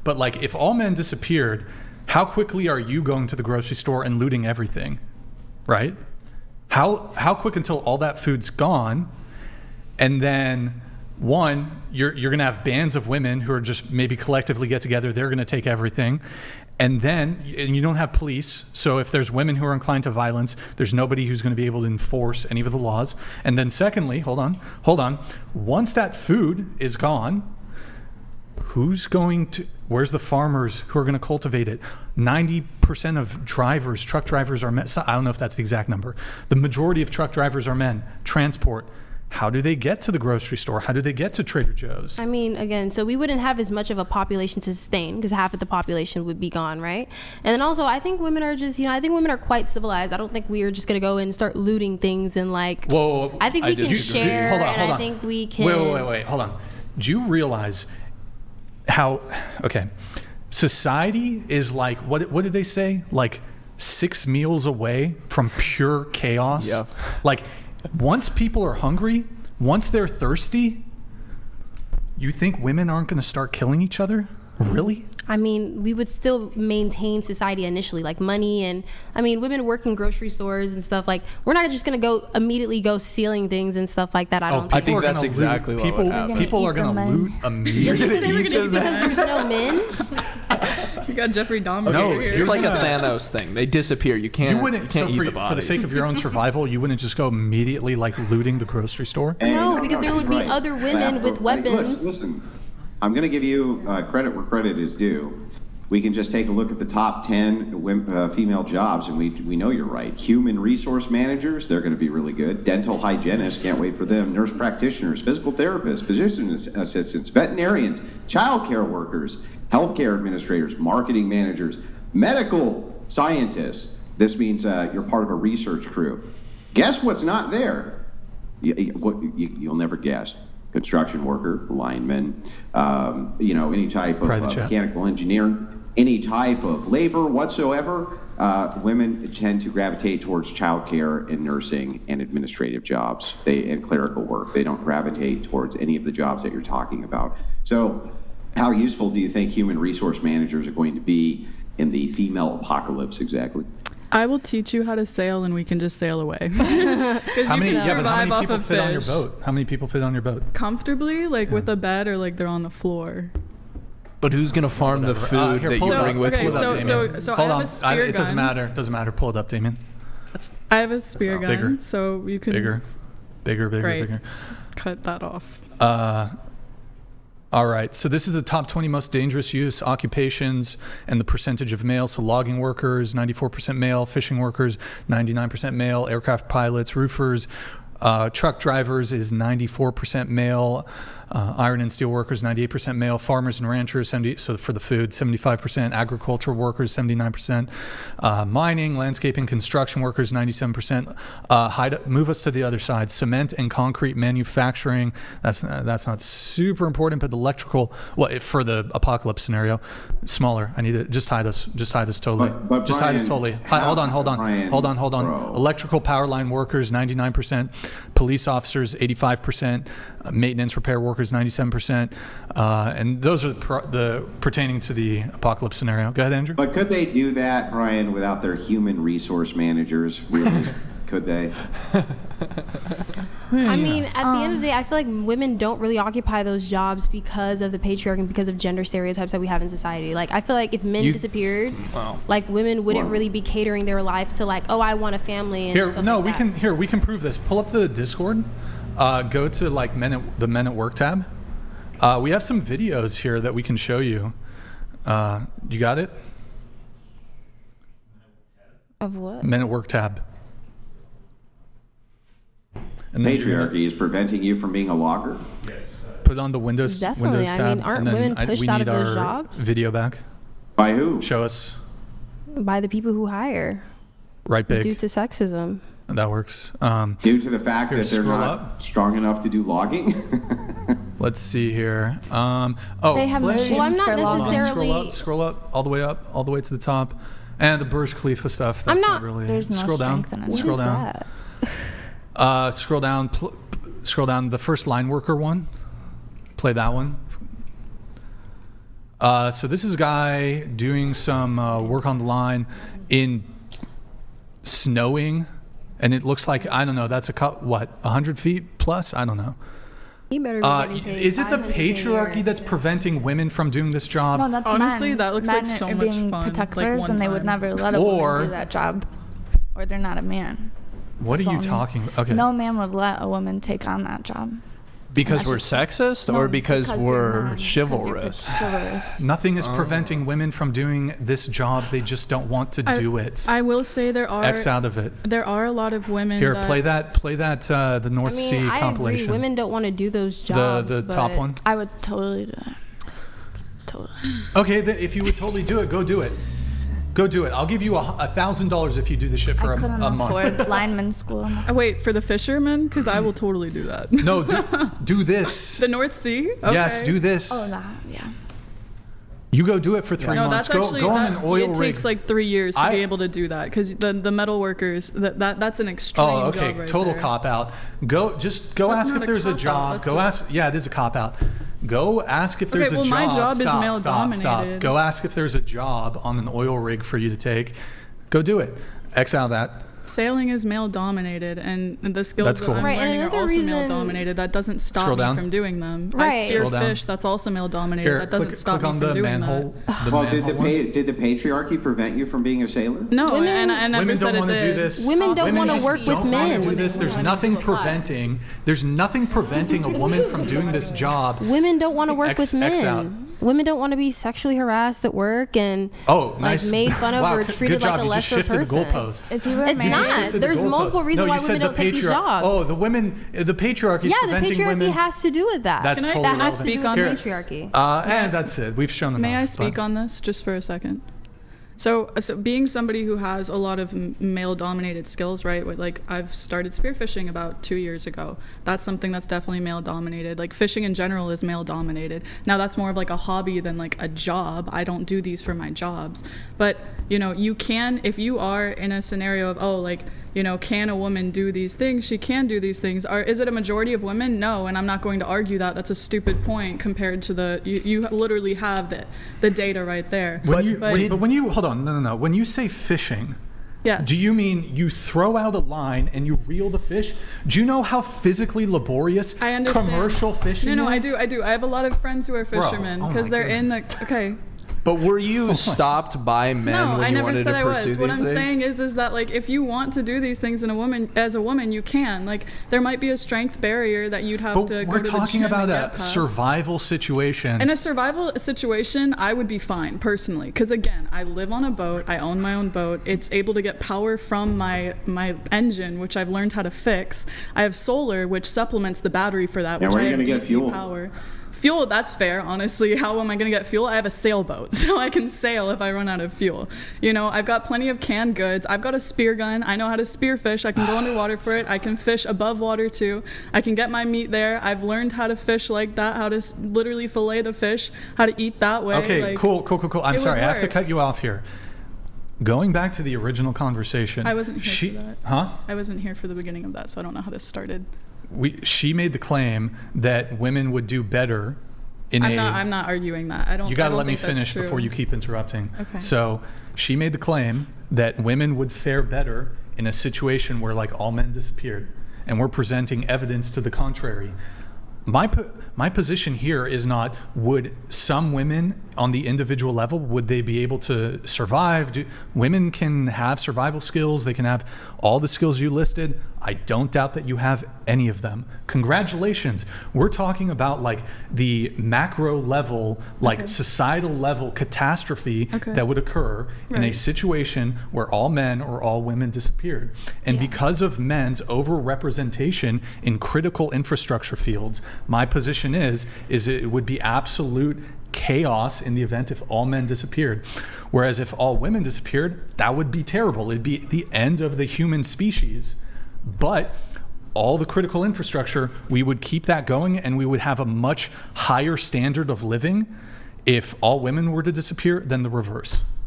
But like, if all men disappeared, how quickly are you going to the grocery store and looting everything, right? How quick until all that food's gone? And then you're going to have bands of women who are just maybe collectively get together. They're going to take everything. And you don't have police. So if there's women who are inclined to violence, there's nobody who's going to be able to enforce any of the laws. And then secondly, hold on. Once that food is gone, where's the farmers who are going to cultivate it? 90% of truck drivers are men. I don't know if that's the exact number. The majority of truck drivers are men. Transport. How do they get to the grocery store? How do they get to Trader Joe's? I mean, again, so we wouldn't have as much of a population to sustain because half of the population would be gone, right? And then also, I think women are just, I think women are quite civilized. I don't think we are just going to go and start looting things and like, whoa, I think we can share. Hold on. I think we can. Wait, hold on. Do you realize society is like, what did they say? Like 6 meals away from pure chaos. Yeah. Like, once people are hungry, once they're thirsty, you think women aren't going to start killing each other? Really? I mean, we would still maintain society initially, like money and, women work in grocery stores and stuff. Like, we're not just going to immediately go stealing things and stuff like that. I think that's exactly what would happen. People are going to loot immediately. Just because there's no men? You got Jeffrey Dahmer. No, it's like a Thanos thing. They disappear. You can't eat the body. For the sake of your own survival, you wouldn't just go immediately like looting the grocery store? No, because there would be other women with weapons. Listen, I'm going to give you credit where credit is due. We can just take a look at the top 10 female jobs, and we know you're right. Human resource managers, they're going to be really good. Dental hygienists, can't wait for them. Nurse practitioners, physical therapists, physician assistants, veterinarians, child care workers, healthcare administrators, marketing managers, medical scientists. This means you're part of a research crew. Guess what's not there? You'll never guess. Construction worker, lineman, any type of mechanical engineer, any type of labor whatsoever. Women tend to gravitate towards childcare and nursing and administrative jobs and clerical work. They don't gravitate towards any of the jobs that you're talking about. So how useful do you think human resource managers are going to be in the female apocalypse exactly? I will teach you how to sail, and we can just sail away. How many people fit on your boat? How many people fit on your boat? Comfortably, with a bed, or like they're on the floor. But who's gonna farm the food that you bring with you? So I have a spear gun. It doesn't matter. Pull it up, Damien. I have a spear gun, bigger. So you can bigger. Cut that off. All right, so this is the top 20 most dangerous use occupations and the percentage of male. So logging workers, 94% male, fishing workers, 99% male, aircraft pilots, roofers, truck drivers is 94% male, iron and steel workers, 98% male, farmers and ranchers, so for the food, 75%, agricultural workers, 79%, mining, landscaping, construction workers, 97%. Move us to the other side. Cement and concrete manufacturing, that's not super important, but electrical, for the apocalypse scenario, smaller. I need to just tie this totally. But just Brian, tie this totally. Hold on. Brian, Bro. Electrical power line workers, 99%. Police officers, 85%. Maintenance repair workers, 97%. And those are the pertaining to the apocalypse scenario. Go ahead, Andrew. But could they do that, Brian, without their human resource managers? Really? Could they? At the end of the day, I feel like women don't really occupy those jobs because of the patriarchy and because of gender stereotypes that we have in society. Like, I feel like if men disappeared, women wouldn't really be catering their life to I want a family. And we can prove this. Pull up the Discord. Go to the Men at Work tab. We have some videos here that we can show you. You got it? Of what? Men at Work tab. And patriarchy is preventing you from being a logger? Yes. Put it on the Windows tab. Aren't women pushed out of those jobs? Video back. By who? Show us. By the people who hire. Right big. Due to sexism. That works. Due to the fact that they're not strong enough to do logging? Let's see here. They have machines. Well, I'm not necessarily. Scroll up, all the way to the top. And the Burj Khalifa stuff. That's not really. There's no strength in it. Scroll down. Scroll down. The first line worker one. Play that one. So this is a guy doing some work on the line in snowing, and it looks like, I don't know, that's 100 feet plus? I don't know. He better be getting paid is it the $500K a patriarchy year. that's preventing women from doing this job? No, that's Honestly, men. that looks men like so are much being fun, like protectors, one and they would time. never let a woman do that job, or they're not a man. What are you talking about? Okay. No man would let a woman take on that job. Because we're sexist, or because we're chivalrous? Nothing is preventing women from doing this job. They just don't want to do it. I will say there are X out of it. There are a lot of women. Here, play that. The North Sea compilation. I agree. Women don't want to do those jobs. The top one. I would totally do it. Totally. Okay, if you would totally do it, go do it. Go do it. I'll give you $1,000 if you do the shit for I couldn't a month. afford lineman school. Wait, for the fishermen? Because I will totally do that. No, do this. The North Sea? Okay. Yes, do this. Oh, that, yeah. You go do it for 3 months. That's actually, go on an oil rig. It takes like 3 years to be able to do that, because the metal workers, that's an extreme job right total there. cop out. Go ask if there's a job. Yeah, it is a cop out. Go ask if there's a job. My job is male dominated. Stop. Go ask if there's a job on an oil rig for you to take. Go do it. X out of that. Sailing is male dominated, and the skills that I'm learning are also male domated. That doesn't stop me from doing them. I spear fish. That's also male dominated. Here, that doesn't stop me from doing that. Well, did the patriarchy prevent you from being a sailor? No, and I never said it did. Do this. Women don't want to work with men. Do this. There's nothing preventing a woman from doing this job. Women don't want to work with men. Women don't want to be sexually harassed at work and made fun of or treated like a lesser person. You just shifted the goalposts. If you were it's not. There's multiple reasons why women don't take these jobs. Oh, the patriarchy is preventing women. Yeah, the patriarchy has to do with that. That's totally that has to do with patriarchy. And that's it. We've shown enough. May I speak on this just for a second? So being somebody who has a lot of male-dominated skills, right? Like I've started spearfishing about 2 years ago. That's something that's definitely male-dominated. Like fishing in general is male-dominated. Now that's more of like a hobby than like a job. I don't do these for my jobs. But you can, if you are in a scenario of can a woman do these things? She can do these things. Is it a majority of women? No, and I'm not going to argue that. That's a stupid point compared to you literally have the data right there. But when you hold on, no. When you say fishing, yes. Do you mean you throw out a line and you reel the fish? Do you know how physically laborious commercial fishing is? No, I do. I have a lot of friends who are fishermen because they're in the okay. But were you stopped by men when you wanted to pursue these things? What I'm saying is that like if you want to do these things as a woman, you can. Like there might be a strength barrier that you'd have to go to the gym. We're talking about a survival situation. In a survival situation, I would be fine personally, because again, I live on a boat. I own my own boat. It's able to get power from my engine, which I've learned how to fix. I have solar, which supplements the battery for that, which I have DC power. Fuel, that's fair, honestly. How am I going to get fuel? I have a sailboat, so I can sail if I run out of fuel. I've got plenty of canned goods. I've got a spear gun. I know how to spear fish. I can go underwater for it. I can fish above water too. I can get my meat there. I've learned how to fish like that, how to literally fillet the fish, how to eat that way. Okay, cool. I'm sorry, I have to cut you off here. Going back to the original conversation. I wasn't here for that. Huh? I wasn't here for the beginning of that, so I don't know how this started. She made the claim that women would do better I'm not arguing that. I don't. You got to let me finish before you keep interrupting. Okay. So she made the claim that women would fare better in a situation where like all men disappeared, and we're presenting evidence to the contrary. My position here is not would some women on the individual level, would they be able to survive? Women can have survival skills. They can have all the skills you listed. I don't doubt that you have any of them. Congratulations. We're talking about like the macro level, like societal level catastrophe that would occur in a situation where all men or all women disappeared. And because of men's overrepresentation in critical infrastructure fields, my position is it would be absolute chaos in the event if all men disappeared. Whereas if all women disappeared, that would be terrible. It'd be the end of the human species. But all the critical infrastructure, we would keep that going, and we would have a much higher standard of living if all women were to disappear than the reverse.